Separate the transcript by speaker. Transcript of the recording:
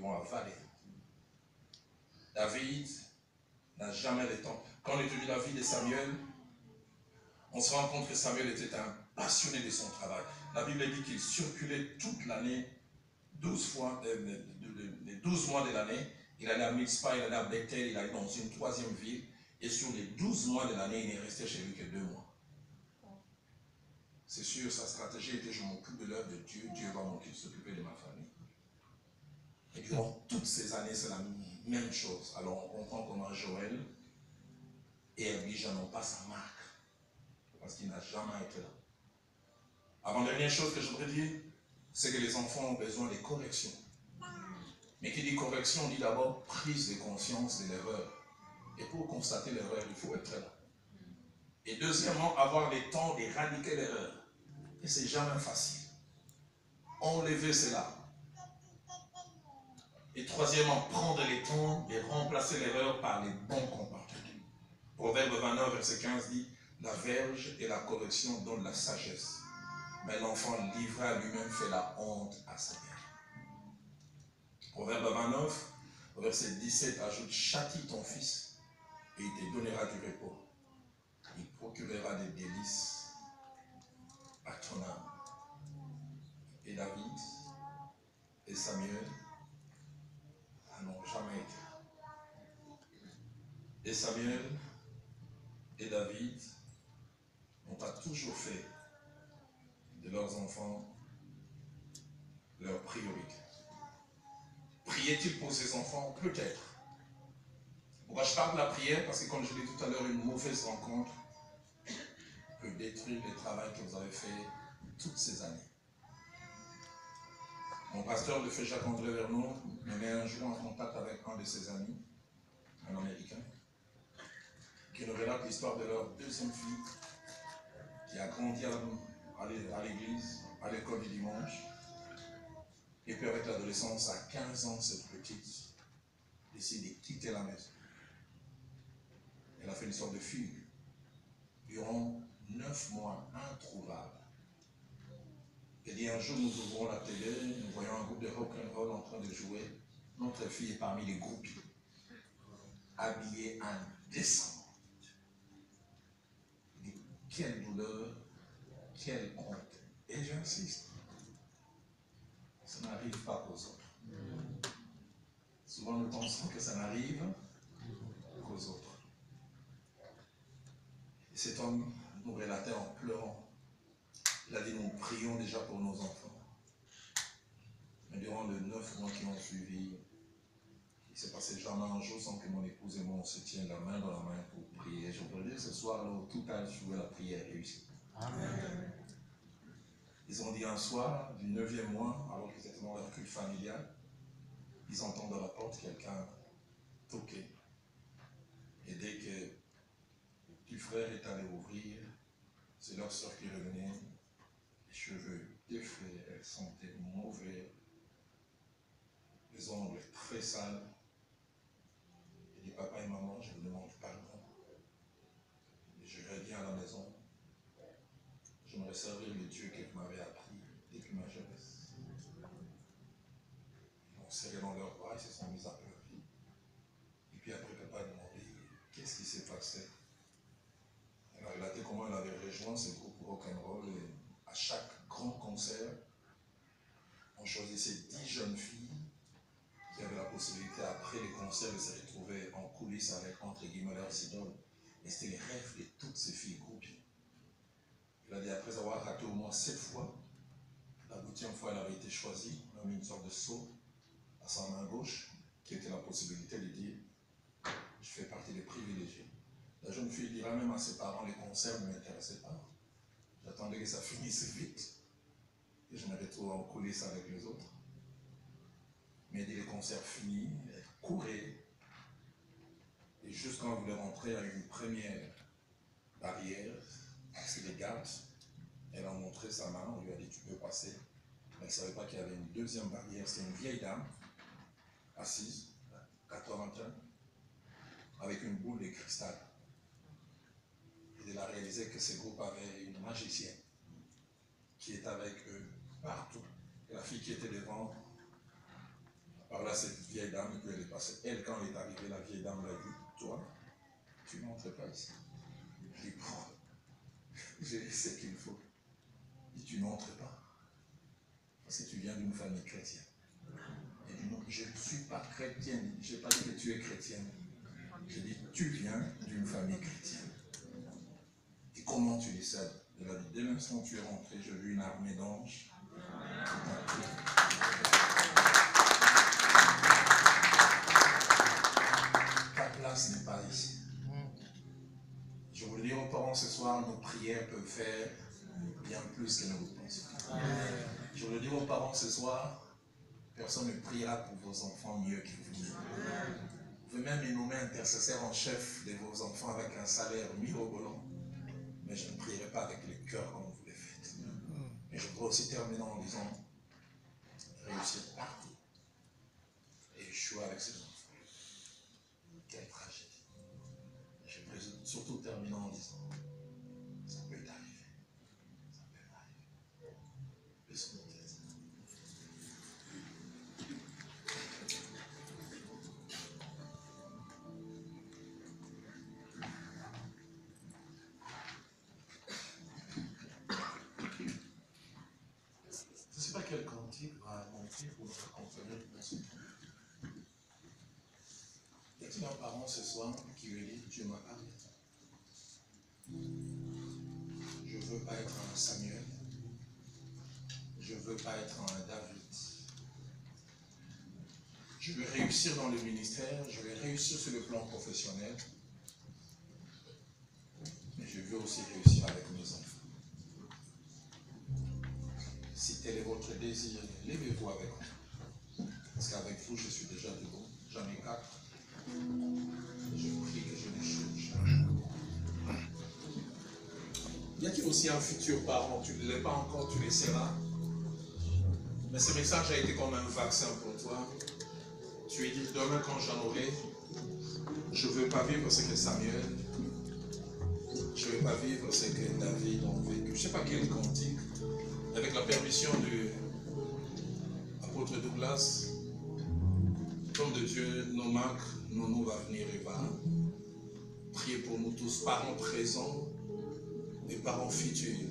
Speaker 1: vont avaler. David n'a jamais le temps. Quand on étudie la vie de Samuel, on se rend compte que Samuel était un passionné de son travail. La Bible dit qu'il circulait toute l'année, 12 fois, les 12 mois de l'année. Il allait à Mitzpah, il allait à Bethel, il allait dans une troisième ville. Et sur les 12 mois de l'année, il n'est resté chez lui que 2 mois. C'est sûr, sa stratégie était: je m'occupe de l'œuvre de Dieu, Dieu va s'occuper de ma famille. Et durant toutes ces années, c'est la même chose. Alors on comprend comment Joël et Abijah n'ont pas sa marque. Parce qu'il n'a jamais été là. Avant-dernière chose que je voudrais dire, c'est que les enfants ont besoin de correction. Mais qui dit correction, on dit d'abord prise de conscience de l'erreur. Et pour constater l'erreur, il faut être là. Et deuxièmement, avoir le temps d'éradiquer l'erreur. Et c'est jamais facile. Enlever cela. Et troisièmement, prendre le temps de remplacer l'erreur par les bons comportements. Proverbe 29, verset 15 dit: la verge et la correction donnent la sagesse, mais l'enfant livré à lui-même fait la honte à sa mère. Proverbe 29, verset 17 ajoute: châtie ton fils et il te donnera du repos. Il procurera des délices à ton âme. Et David et Samuel n'ont jamais été là. Et Samuel et David n'ont pas toujours fait de leurs enfants leur priorité. Priait-il pour ses enfants? Peut-être. Pourquoi je parle de la prière? Parce que comme je l'ai dit tout à l'heure, une mauvaise rencontre peut détruire le travail que vous avez fait toutes ces années. Mon pasteur, le fait Jacques-André Vernon, me met un jour en contact avec un de ses amis, un Américain, qui nous relate l'histoire de leur deuxième fille, qui a grandi à l'église, à l'école du dimanche. Et puis avec l'adolescence, à 15 ans, cette petite décide de quitter la maison. Elle a fait une sorte de fugue. Durant 9 mois, introuvable. Et dit: un jour, nous ouvrons la télé, nous voyons un groupe de rock'n'roll en train de jouer. Notre fille est parmi les groupes, habillée indécemment. Il dit: quelle douleur, quelle honte. Et j'insiste, ça n'arrive pas aux autres. Souvent, nous pensons que ça n'arrive qu'aux autres. Et cet homme nous relatait en pleurant. Il a dit: nous prions déjà pour nos enfants. Mais durant les 9 mois qui ont suivi, il s'est passé jamais un jour sans que mon épouse et moi on se tienne la main dans la main pour prier. Je voudrais dire ce soir, là, tout a joué, la prière réussie. Amen. Ils ont dit un soir, du 9e mois, alors qu'ils étaient dans leur culte familial, ils entendent à la porte quelqu'un toquer. Et dès que le petit frère est allé ouvrir, c'est leur soeur qui revenait, les cheveux déflés, elle sentait mauvais, les ongles très sales. Il dit: papa et maman, je vous demande pardon. Et je reviens à la maison. J'aimerais servir le Dieu que vous m'avez appris depuis ma jeunesse. Ils m'ont serré dans leurs bras, ils se sont mis à pleurer. Et puis après, papa a demandé qu'est-ce qui s'est passé. Elle a relaté comment elle avait rejoint ce groupe rock'n'roll et à chaque grand concert, on choisissait 10 jeunes filles qui avaient la possibilité, après les concerts, de se retrouver en coulisses avec, entre guillemets, leurs idoles. Et c'était les rêves de toutes ces filles groupées. Il a dit: après avoir raté au moins 7 fois, la 8e fois, elle avait été choisie. On a mis une sorte de sceau à sa main gauche, qui était la possibilité de dire: je fais partie des privilégiés. La jeune fille dira même à ses parents: les concerts ne m'intéressaient pas. J'attendais que ça finisse vite. Et je me retrouve en coulisses avec les autres. Mais dès les concerts finis, elle courait. Et juste quand elle voulait rentrer, à une première barrière, c'est les gardes. Elle a montré sa main, on lui a dit: tu peux passer. Mais elle ne savait pas qu'il y avait une deuxième barrière. C'était une vieille dame, assise, 80 ans, avec une boule de cristal. Et elle a réalisé que ce groupe avait une magicienne qui était avec eux partout. Et la fille qui était devant, par la cette vieille dame et puis elle est passée. Elle, quand elle est arrivée, la vieille dame l'a dit, toi, tu ne montres pas ici. Je dis, bon, j'ai ce qu'il faut. Et tu n'entres pas. Parce que tu viens d'une famille chrétienne. Elle dit, non, je ne suis pas chrétienne. Je n'ai pas dit que tu es chrétienne. Je dis, tu viens d'une famille chrétienne. Et comment tu le sais? Elle a dit, dès l'instant où tu es rentré, j'ai vu une armée d'anges. Ta place n'est pas ici. Je voulais dire aux parents ce soir, nos prières peuvent faire bien plus que nous pensons. Je voulais dire aux parents ce soir, personne ne priera pour vos enfants mieux que vous. Vous pouvez même les nommer intercesseurs en chef de vos enfants avec un salaire mirobolant. Mais je ne prierai pas avec le cœur comme vous le faites. Mais je voudrais aussi terminer en disant, réussir partout. Et échouer avec ses enfants. Quelle tragédie. Et je voudrais surtout terminer en disant, ça peut arriver. Ça peut arriver. Laissez-moi tête. Je ne sais pas quel cantique va monter pour notre accompagner de personne. Y a-t-il un parent ce soir qui veut dire, Dieu m'a parlé? Je ne veux pas être un Samuel. Je ne veux pas être un David. Je veux réussir dans le ministère, je veux réussir sur le plan professionnel, mais je veux aussi réussir avec mes enfants. Si tel est votre désir, levez-vous avec moi. Parce qu'avec vous, je suis déjà debout. J'en ai 4. Et je prie que je les change. Y a-t-il aussi un futur parent? Tu ne l'es pas encore, tu le seras. Mais ce message a été comme un vaccin pour toi. Tu es dit, demain quand j'en aurai, je ne veux pas vivre ce que Samuel, je ne veux pas vivre ce que David ont vécu. Je ne sais pas quel cantique, avec la permission de l'apôtre Douglas, l'homme de Dieu, Nomak, Nono va venir et va prier pour nous tous, parents présents et parents futurs.